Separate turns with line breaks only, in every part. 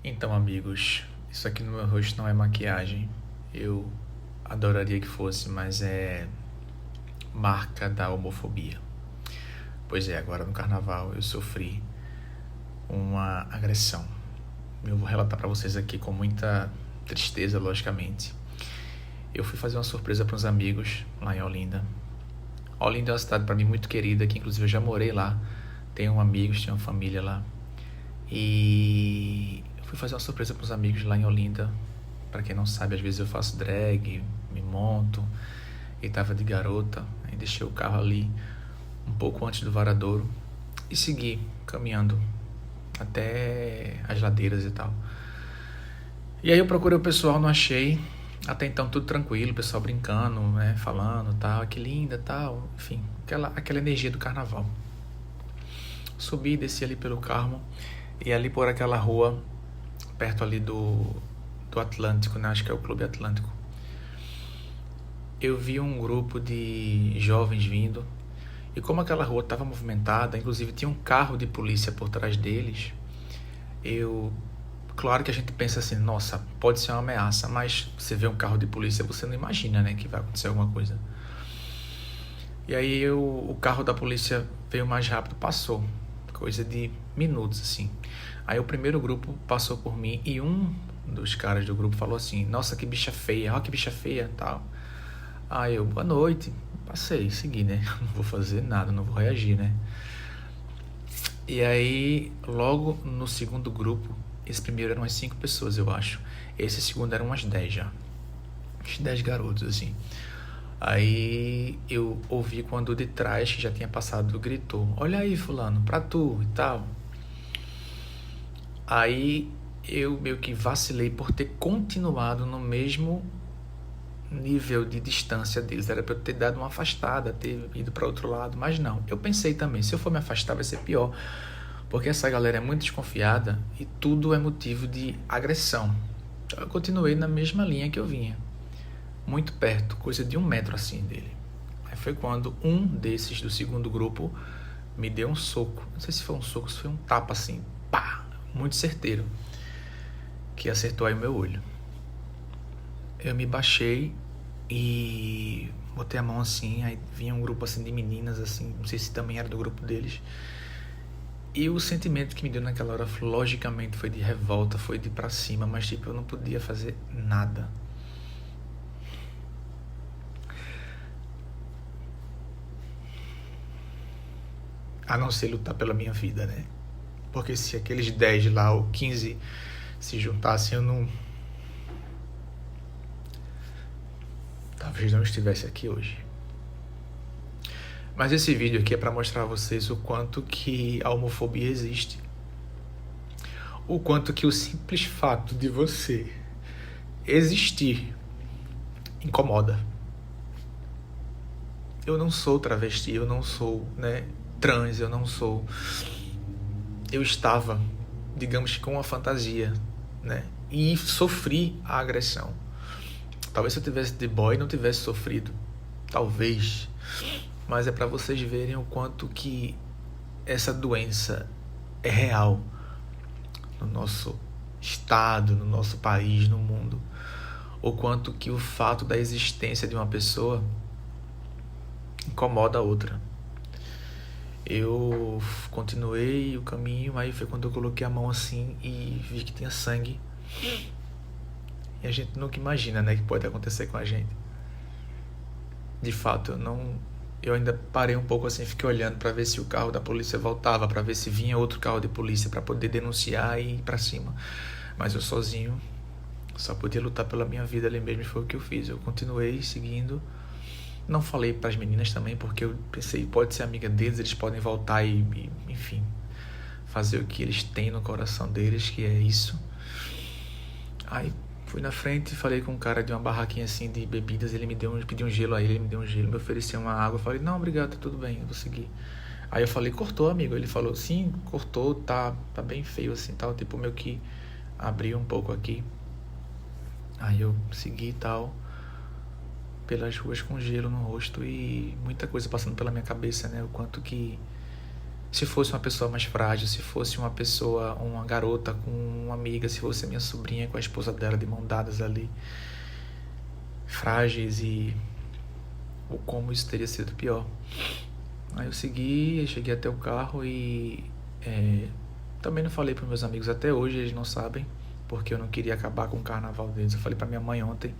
Então, amigos, isso aqui no meu rosto não é maquiagem. Eu adoraria que fosse, mas é marca da homofobia. Pois é, agora no carnaval eu sofri uma agressão. Eu vou relatar pra vocês aqui com muita tristeza, logicamente. Eu fui fazer uma surpresa para uns amigos lá em Olinda. Olinda é uma cidade para mim muito querida, que inclusive eu já morei lá. Tenho amigos, tenho uma família lá. E eu fui fazer uma surpresa para os amigos lá em Olinda. Para quem não sabe, às vezes eu faço drag, me monto e tava de garota. Aí deixei o carro ali um pouco antes do Varadouro e segui caminhando até as ladeiras e tal. E aí eu procurei o pessoal, não achei. Até então tudo tranquilo, o pessoal brincando, né, falando, tal, que linda, tal, enfim, aquela energia do carnaval. Subi, desci ali pelo Carmo e ali por aquela rua perto ali do Atlântico, né? Acho que é o Clube Atlântico. Eu vi um grupo de jovens vindo e como aquela rua estava movimentada, inclusive tinha um carro de polícia por trás deles, claro que a gente pensa assim, nossa, pode ser uma ameaça, mas você vê um carro de polícia, você não imagina, né, que vai acontecer alguma coisa. E aí o carro da polícia veio mais rápido, passou, coisa de minutos, assim. Aí o primeiro grupo passou por mim e um dos caras do grupo falou assim, nossa, que bicha feia, ó que bicha feia, tal. Aí eu, boa noite, passei, segui, né, não vou fazer nada, não vou reagir, né. E aí, logo no segundo grupo, esse primeiro eram umas 5 pessoas, eu acho. Esse segundo eram umas 10 já. Uns 10 garotos, assim. Aí eu ouvi quando o de trás, que já tinha passado, gritou, olha aí, fulano, pra tu e tal. Aí eu meio que vacilei por ter continuado no mesmo nível de distância deles. Era pra eu ter dado uma afastada, ter ido pra outro lado, mas não. Eu pensei também, se eu for me afastar vai ser pior, porque essa galera é muito desconfiada e tudo é motivo de agressão. Então eu continuei na mesma linha que eu vinha, muito perto, coisa de 1 metro assim dele. Aí foi quando um desses do segundo grupo me deu um soco. Não sei se foi um soco, se foi um tapa assim, pá, muito certeiro, que acertou aí o meu olho. Eu me baixei e botei a mão assim, aí vinha um grupo assim de meninas assim, não sei se também era do grupo deles. E o sentimento que me deu naquela hora, logicamente, foi de revolta, foi de ir pra cima, mas tipo, eu não podia fazer nada. A não ser lutar pela minha vida, né? Porque se aqueles 10 lá, ou 15, se juntassem, eu não... talvez não estivesse aqui hoje. Mas esse vídeo aqui é pra mostrar a vocês o quanto que a homofobia existe. O quanto que o simples fato de você existir incomoda. Eu não sou travesti, eu não sou, né, trans, eu não sou... Eu estava, digamos que com uma fantasia, né, e sofri a agressão. Talvez se eu tivesse de boy não tivesse sofrido, talvez, mas é para vocês verem o quanto que essa doença é real no nosso estado, no nosso país, no mundo. O quanto que o fato da existência de uma pessoa incomoda a outra. Eu continuei o caminho, aí foi quando eu coloquei a mão assim e vi que tinha sangue. E a gente nunca imagina, né, que pode acontecer com a gente. De fato, eu ainda parei um pouco assim, fiquei olhando para ver se o carro da polícia voltava, para ver se vinha outro carro de polícia para poder denunciar e ir para cima. Mas eu sozinho só podia lutar pela minha vida ali mesmo, e foi o que eu fiz. Eu continuei seguindo. Não falei para as meninas também, porque eu pensei, pode ser amiga deles, eles podem voltar e enfim, fazer o que eles têm no coração deles, que é isso. Aí fui na frente, falei com um cara de uma barraquinha assim de bebidas, ele pediu um gelo a ele me deu um gelo, me ofereceu uma água, eu falei, não, obrigado, tá tudo bem, eu vou seguir. Aí eu falei, cortou, amigo? Ele falou, sim, cortou, tá bem feio assim, tal, tipo, meio que abriu um pouco aqui. Aí eu segui e tal, pelas ruas com gelo no rosto e muita coisa passando pela minha cabeça, né, o quanto que Se fosse uma pessoa mais frágil, se fosse uma pessoa, uma garota com uma amiga, se fosse a minha sobrinha com a esposa dela de mão dadas ali, frágeis, e ou como isso teria sido pior. Aí eu segui, cheguei até o carro e também não falei para meus amigos até hoje, eles não sabem, porque eu não queria acabar com o carnaval deles. Eu falei para minha mãe ontem,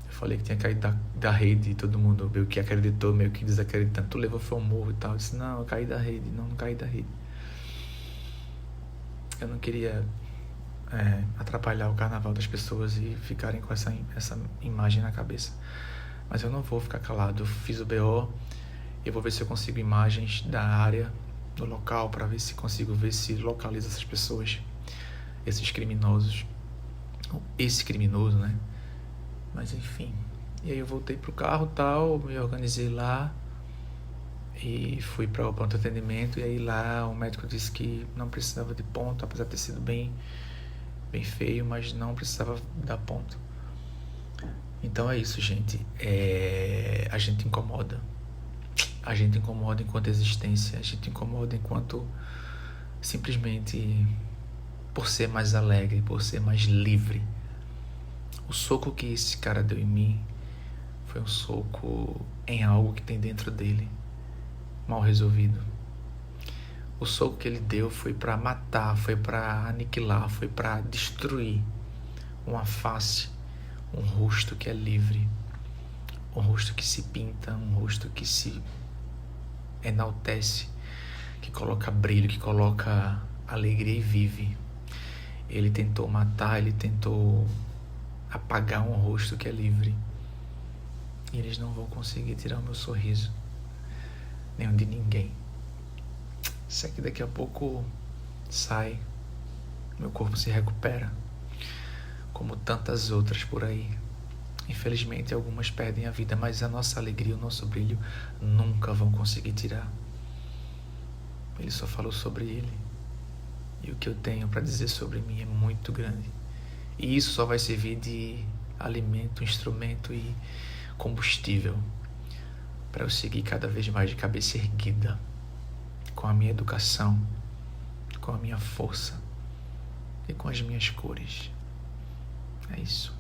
eu falei que tinha caído da rede, e todo mundo meio que acreditou, meio que desacreditando. Tu levou foi um morro e tal. Eu disse, não, eu caí da rede, não caí da rede. Eu não queria atrapalhar o carnaval das pessoas e ficarem com essa imagem na cabeça. Mas eu não vou ficar calado. Eu fiz o BO, eu vou ver se eu consigo imagens da área, do local, para ver se consigo ver se localiza essas pessoas, esses criminosos, esse criminoso, né? Mas enfim, e aí eu voltei pro carro, tal, me organizei lá e fui para o pronto atendimento. E aí lá o médico disse que não precisava de ponto, apesar de ter sido bem feio, mas não precisava dar ponto. Então é isso, gente. A gente incomoda. A gente incomoda enquanto existência. A gente incomoda enquanto simplesmente por ser mais alegre, por ser mais livre. O soco que esse cara deu em mim foi um soco em algo que tem dentro dele, mal resolvido. O soco que ele deu foi para matar, foi para aniquilar, foi para destruir uma face, um rosto que é livre, um rosto que se pinta, um rosto que se enaltece, que coloca brilho, que coloca alegria e vive. Ele tentou matar, ele tentou apagar um rosto que é livre. E eles não vão conseguir tirar o meu sorriso, nem o de ninguém. Isso aqui daqui a pouco sai, meu corpo se recupera, como tantas outras por aí. Infelizmente algumas perdem a vida, mas a nossa alegria, o nosso brilho nunca vão conseguir tirar. Ele só falou sobre ele, e o que eu tenho para dizer sobre mim é muito grande. E isso só vai servir de alimento, instrumento e combustível para eu seguir cada vez mais de cabeça erguida, com a minha educação, com a minha força e com as minhas cores. É isso.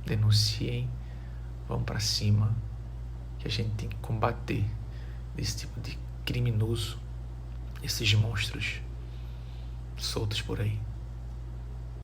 Denunciem, vão para cima, que a gente tem que combater esse tipo de criminoso, esses monstros soltos por aí.